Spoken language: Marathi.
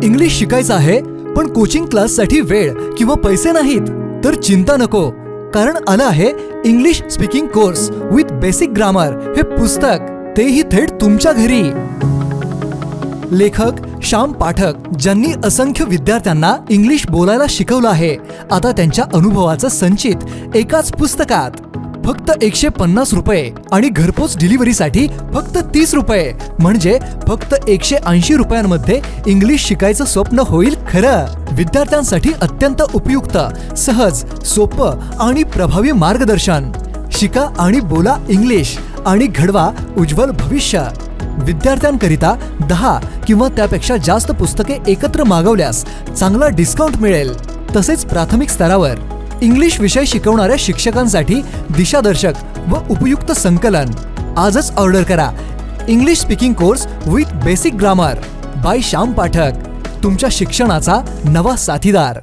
इंग्लिश शिकायचं आहे पण कोचिंग क्लाससाठी वेळ किंवा पैसे नाहीत तर चिंता नको, कारण आलं आहे English speaking course with basic grammar हे पुस्तक, तेही थेट तुमच्या घरी. लेखक श्याम पाठक, ज्यांनी असंख्य विद्यार्थ्यांना इंग्लिश बोलायला शिकवलं आहे, आता त्यांच्या अनुभवाचं संचित एकाच पुस्तकात. फक्त 150 रुपये आणि घरपोच डिलिव्हरीसाठी फक्त 30 रुपये, म्हणजे फक्त 180 रुपयांमध्ये इंग्लिश शिकायचं स्वप्न होईल खरं. विद्यार्थ्यांसाठी अत्यंत उपयुक्त, सहज, सोपं आणि प्रभावी मार्गदर्शन. शिका आणि बोला इंग्लिश आणि घडवा उज्ज्वल भविष्य. विद्यार्थ्यांकरिता 10 किंवा त्यापेक्षा जास्त पुस्तके एकत्र मागवल्यास चांगला डिस्काउंट मिळेल. तसेच प्राथमिक स्तरावर इंग्लिश विषय शिकवणाऱ्या शिक्षकांसाठी दिशादर्शक व उपयुक्त संकलन. आजच ऑर्डर करा. English speaking course with basic grammar bye Shyam Pathak, तुमच्या शिक्षणाचा नवा साथीदार.